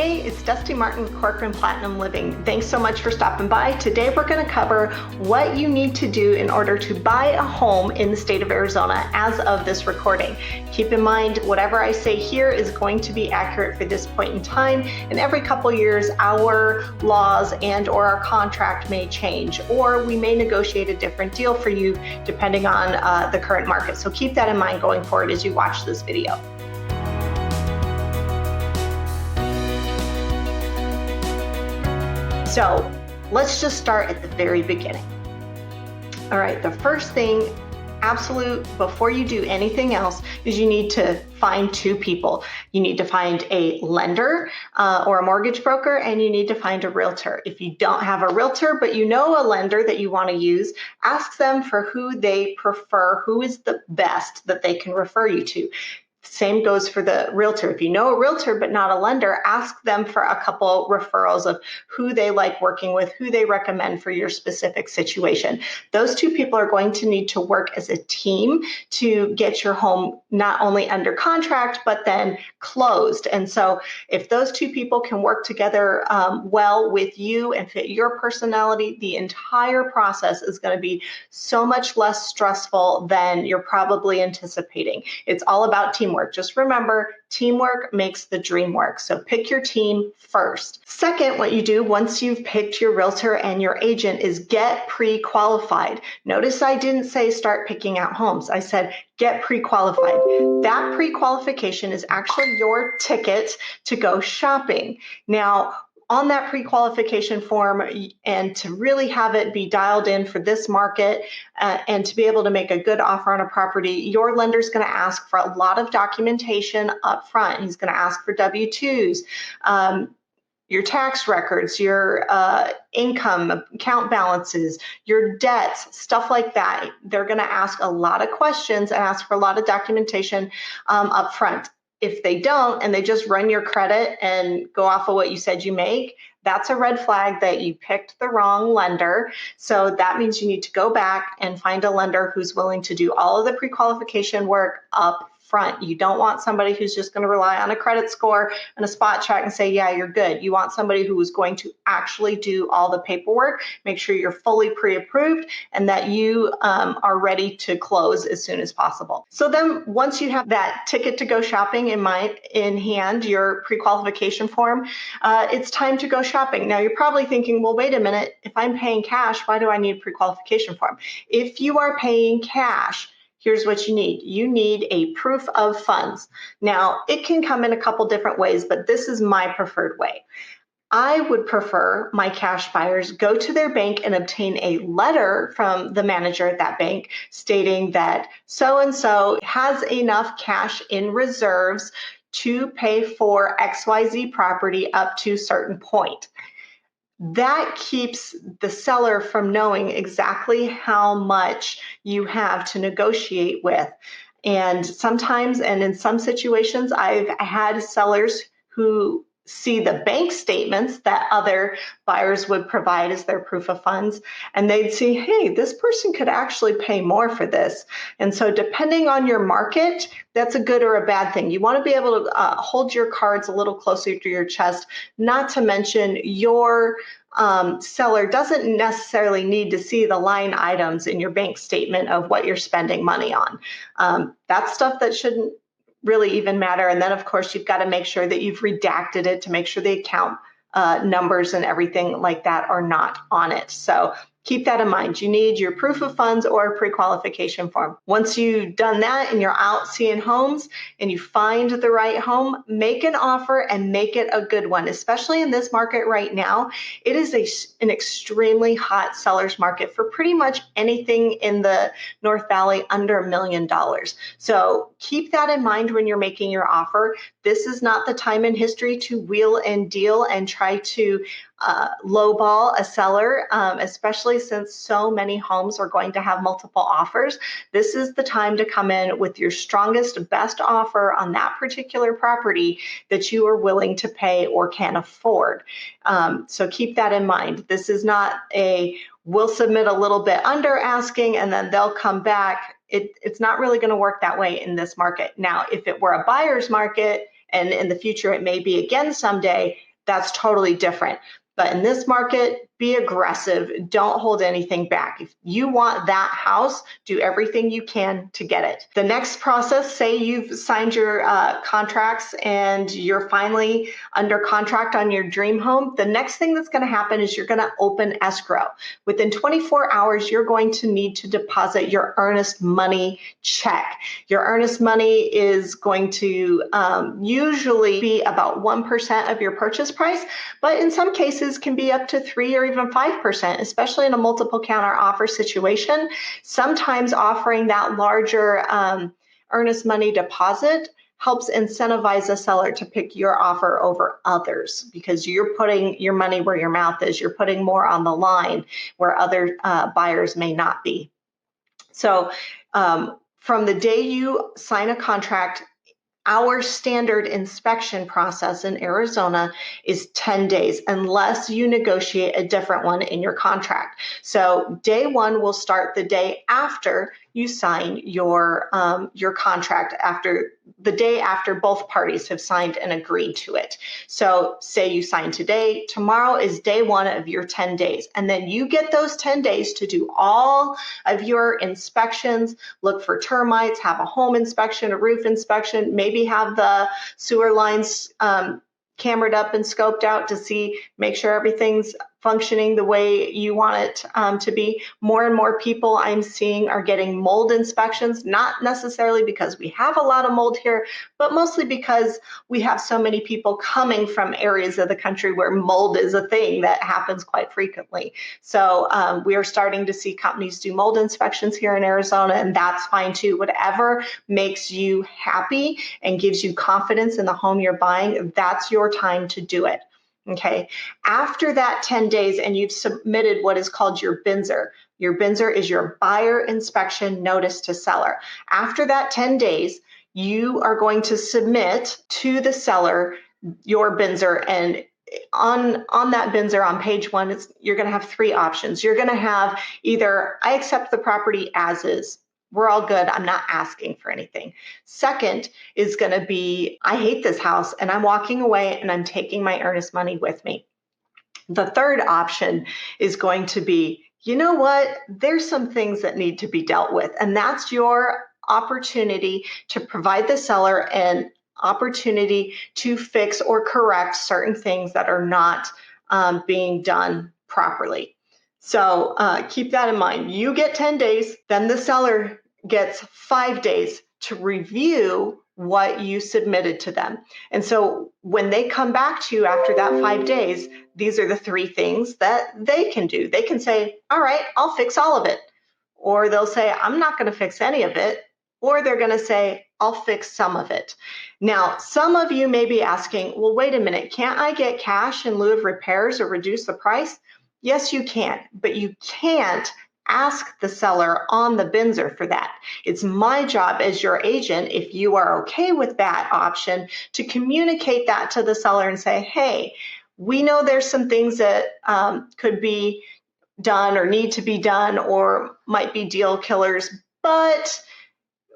Hey, it's Dusti Martin, Corcoran Platinum Living. Thanks so much for stopping by. Today we're going to cover what you need to do in order to buy a home in the state of Arizona as of this recording. Keep in mind, whatever I say here is going to be accurate for this point in time, and every couple years our laws and or our contract may change, or we may negotiate a different deal for you depending on the current market. So keep that in mind going forward as you watch this video. So let's just start at the very beginning. All right, the first thing, absolute, before you do anything else, is you need to find two people. You need to find a lender or a mortgage broker, and you need to find a realtor. If you don't have a realtor, but you know a lender that you want to use, ask them for who they prefer, who is the best that they can refer you to. Same goes for the realtor. If you know a realtor but not a lender, ask them for a couple referrals of who they like working with, who they recommend for your specific situation. Those two people are going to need to work as a team to get your home not only under contract, but then closed. And so if those two people can work together well with you and fit your personality, the entire process is going to be so much less stressful than you're probably anticipating. It's all about teamwork. Just remember, teamwork makes the dream work. So pick your team first. Second, what you do once you've picked your realtor and your agent is get pre-qualified. Notice I didn't say start picking out homes. I said get pre-qualified. That pre-qualification is actually your ticket to go shopping. Now, on that pre-qualification form, and to really have it be dialed in for this market and to be able to make a good offer on a property, your lender's going to ask for a lot of documentation up front. He's going to ask for W-2s, your tax records, your income, account balances, your debts, stuff like that. They're going to ask a lot of questions and ask for a lot of documentation up front. If they don't, and they just run your credit and go off of what you said you make, that's a red flag that you picked the wrong lender. So that means you need to go back and find a lender who's willing to do all of the pre-qualification work up front. You don't want somebody who's just going to rely on a credit score and a spot check and say, yeah, you're good. You want somebody who is going to actually do all the paperwork, make sure you're fully pre-approved, and that you are ready to close as soon as possible. So then once you have that ticket to go shopping in hand, your pre-qualification form, it's time to go shopping. Now you're probably thinking, well, wait a minute, if I'm paying cash, why do I need a pre-qualification form? If you are paying cash, here's what you need. You need a proof of funds. Now, it can come in a couple different ways, but this is my preferred way. I would prefer my cash buyers go to their bank and obtain a letter from the manager at that bank stating that so-and-so has enough cash in reserves to pay for XYZ property up to a certain point. That keeps the seller from knowing exactly how much you have to negotiate with. And sometimes, and in some situations, I've had sellers who see the bank statements that other buyers would provide as their proof of funds, and they'd see, hey, this person could actually pay more for this. And so depending on your market, that's a good or a bad thing. You want to be able to hold your cards a little closer to your chest, not to mention your seller doesn't necessarily need to see the line items in your bank statement of what you're spending money on. That's stuff that shouldn't really even matter. And then, of course, you've got to make sure that you've redacted it to make sure the account numbers and everything like that are not on it. So keep that in mind. You need your proof of funds or pre-qualification form. Once you've done that and you're out seeing homes and you find the right home, make an offer and make it a good one. Especially in this market right now, it is an extremely hot seller's market for pretty much anything in the North Valley under $1 million. So keep that in mind when you're making your offer. This is not the time in history to wheel and deal and try to lowball a seller, especially since so many homes are going to have multiple offers. This is the time to come in with your strongest, best offer on that particular property that you are willing to pay or can afford. So keep that in mind. This is not we'll submit a little bit under asking and then they'll come back. It's not really going to work that way in this market. Now, if it were a buyer's market, and in the future it may be again someday, That's totally different. But in this market, be aggressive. Don't hold anything back. If you want that house, do everything you can to get it. The next process, say you've signed your contracts and you're finally under contract on your dream home. The next thing that's going to happen is you're going to open escrow. Within 24 hours, you're going to need to deposit your earnest money check. Your earnest money is going to usually be about 1% of your purchase price, but in some cases can be up to 3 or even 5%, especially in a multiple counter offer situation. Sometimes offering that larger earnest money deposit helps incentivize a seller to pick your offer over others, because you're putting your money where your mouth is. You're putting more on the line where other buyers may not be. So from the day you sign a contract, our standard inspection process in Arizona is 10 days, unless you negotiate a different one in your contract. So day one will start the day after you sign your contract, after the day after both parties have signed and agreed to it. So say you sign today, tomorrow is day one of your 10 days. And then you get those 10 days to do all of your inspections, look for termites, have a home inspection, a roof inspection, maybe have the sewer lines cambered up and scoped out to make sure everything's functioning the way you want it to be. More and more people I'm seeing are getting mold inspections, not necessarily because we have a lot of mold here, but mostly because we have so many people coming from areas of the country where mold is a thing that happens quite frequently. So we are starting to see companies do mold inspections here in Arizona, and that's fine too. Whatever makes you happy and gives you confidence in the home you're buying, that's your time to do it. Okay, after that 10 days and you've submitted what is called your BINSR. Your BINSR is your buyer inspection notice to seller. After that 10 days, you are going to submit to the seller your BINSR, and on that BINSR on page one, you're going to have three options. You're going to have either I accept the property as is. We're all good. I'm not asking for anything. Second is going to be, I hate this house and I'm walking away and I'm taking my earnest money with me. The third option is going to be, you know what? There's some things that need to be dealt with. And that's your opportunity to provide the seller an opportunity to fix or correct certain things that are not being done properly. So keep that in mind. You get 10 days, then the seller gets 5 days to review what you submitted to them. And so when they come back to you after that 5 days, these are the three things that they can do. They can say, all right, I'll fix all of it. Or they'll say, I'm not going to fix any of it. Or they're going to say, I'll fix some of it. Now, some of you may be asking, well, wait a minute, can't I get cash in lieu of repairs or reduce the price? Yes, you can, but you can't ask the seller on the BINSR for that. It's my job as your agent, if you are okay with that option, to communicate that to the seller and say, hey, we know there's some things that could be done or need to be done or might be deal killers, but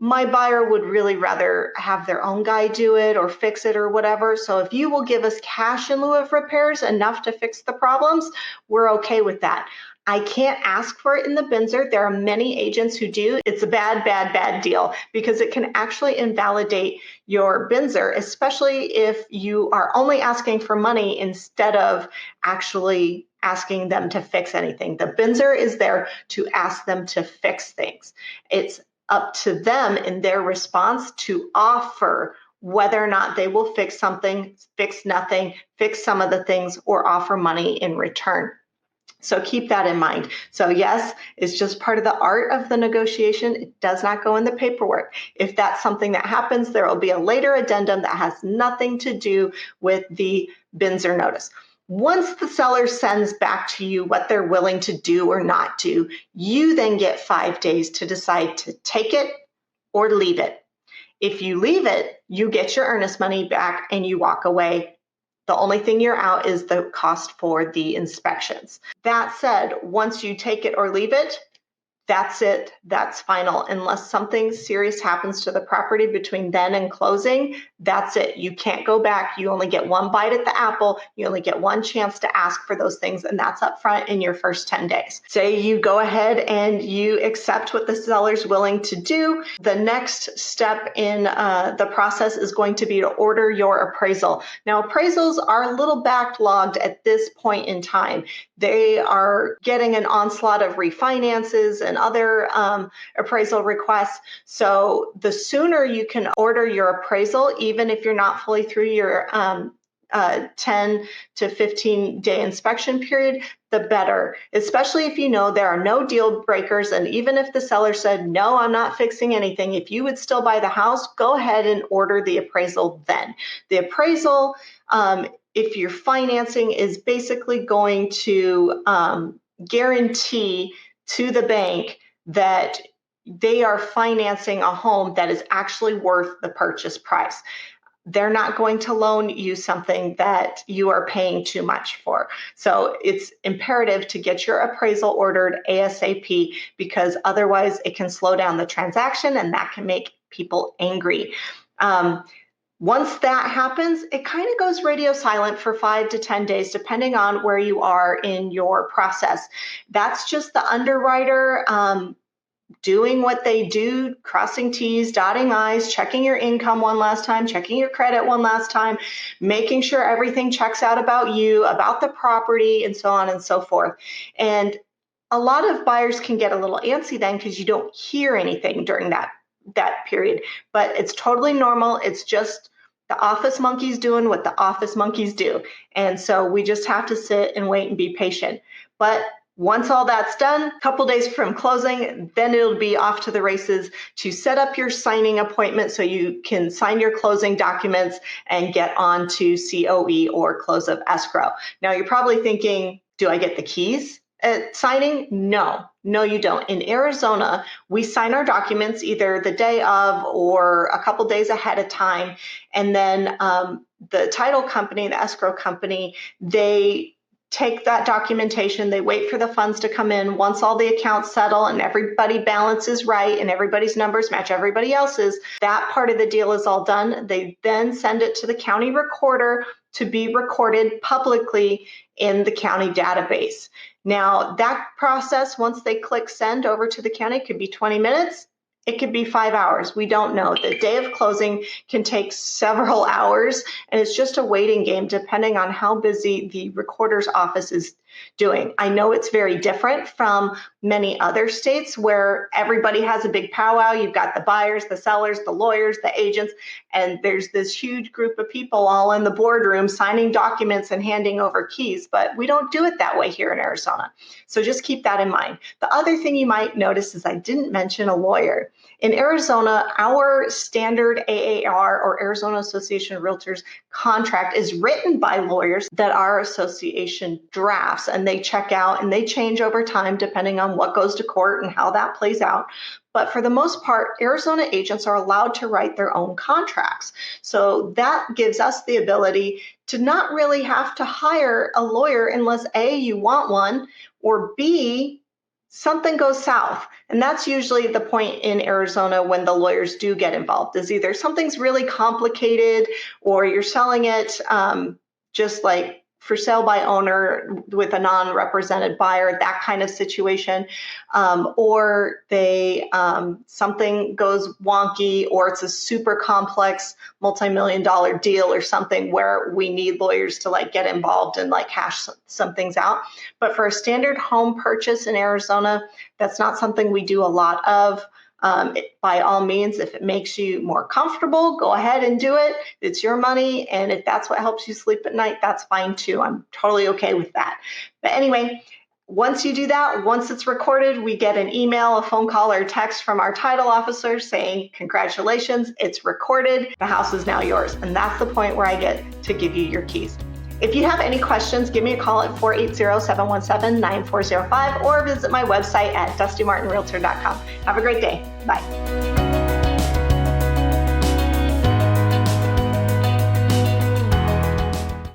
my buyer would really rather have their own guy do it or fix it or whatever. So if you will give us cash in lieu of repairs, enough to fix the problems, we're okay with that. I can't ask for it in the BINSR. There are many agents who do. It's a bad, bad, bad deal because it can actually invalidate your BINSR, especially if you are only asking for money instead of actually asking them to fix anything. The BINSR is there to ask them to fix things. It's up to them in their response to offer whether or not they will fix something, fix nothing, fix some of the things, or offer money in return. So keep that in mind. So yes, it's just part of the art of the negotiation. It does not go in the paperwork. If that's something that happens, there will be a later addendum that has nothing to do with the BINSR notice. Once the seller sends back to you what they're willing to do or not do, you then get 5 days to decide to take it or leave it. If you leave it, you get your earnest money back and you walk away. The only thing you're out is the cost for the inspections. That said, once you take it or leave it, that's it. That's final. Unless something serious happens to the property between then and closing, that's it. You can't go back. You only get one bite at the apple. You only get one chance to ask for those things, and that's up front in your first 10 days. Say you go ahead and you accept what the seller's willing to do. The next step in the process is going to be to order your appraisal. Now, appraisals are a little backlogged at this point in time. They are getting an onslaught of refinances and other appraisal requests. So the sooner you can order your appraisal, even if you're not fully through your 10 to 15 day inspection period, the better, especially if you know there are no deal breakers. And even if the seller said, no, I'm not fixing anything, if you would still buy the house, go ahead and order the appraisal then. The appraisal, if you're financing, is basically going to guarantee to the bank that they are financing a home that is actually worth the purchase price. They're not going to loan you something that you are paying too much for. So it's imperative to get your appraisal ordered ASAP, because otherwise it can slow down the transaction and that can make people angry. Once that happens, it kind of goes radio silent for 5 to 10 days, depending on where you are in your process. That's just the underwriter doing what they do, crossing T's, dotting I's, checking your income one last time, checking your credit one last time, making sure everything checks out about you, about the property, and so on and so forth. And a lot of buyers can get a little antsy then because you don't hear anything during that period, but it's totally normal. It's just the office monkeys doing what the office monkeys do. And so we just have to sit and wait and be patient. But once all that's done, a couple days from closing, then it'll be off to the races to set up your signing appointment so you can sign your closing documents and get on to COE or close of escrow. Now you're probably thinking, do I get the keys at signing? No, you don't. In Arizona, we sign our documents either the day of or a couple days ahead of time. And then the title company, the escrow company, they take that documentation, they wait for the funds to come in. Once all the accounts settle and everybody balances right and everybody's numbers match everybody else's, that part of the deal is all done. They then send it to the county recorder to be recorded publicly in the county database. Now, that process, once they click send over to the county, could be 20 minutes. It could be 5 hours. We don't know. The day of closing can take several hours, and it's just a waiting game depending on how busy the recorder's office is doing. I know it's very different from many other states where everybody has a big powwow. You've got the buyers, the sellers, the lawyers, the agents, and there's this huge group of people all in the boardroom signing documents and handing over keys, but we don't do it that way here in Arizona. So just keep that in mind. The other thing you might notice is I didn't mention a lawyer. In Arizona, our standard AAR, or Arizona Association of Realtors, contract is written by lawyers that our association drafts, and they check out and they change over time depending on what goes to court and how that plays out. But for the most part, Arizona agents are allowed to write their own contracts. So that gives us the ability to not really have to hire a lawyer unless A, you want one, or B, something goes south. And that's usually the point in Arizona when the lawyers do get involved, is either something's really complicated or you're selling it just like for sale by owner with a non-represented buyer, that kind of situation, or they something goes wonky, or it's a super complex multi-million-dollar deal or something where we need lawyers to like get involved and like hash some things out. But for a standard home purchase in Arizona, that's not something we do a lot of. By all means, if it makes you more comfortable, go ahead and do it. It's your money. And if that's what helps you sleep at night, that's fine too. I'm totally okay with that. But anyway, once you do that, once it's recorded, we get an email, a phone call, or text from our title officer saying, congratulations, it's recorded. The house is now yours. And that's the point where I get to give you your keys. If you have any questions, give me a call at 480-717-9405 or visit my website at dustymartinrealtor.com. Have a great day. Bye.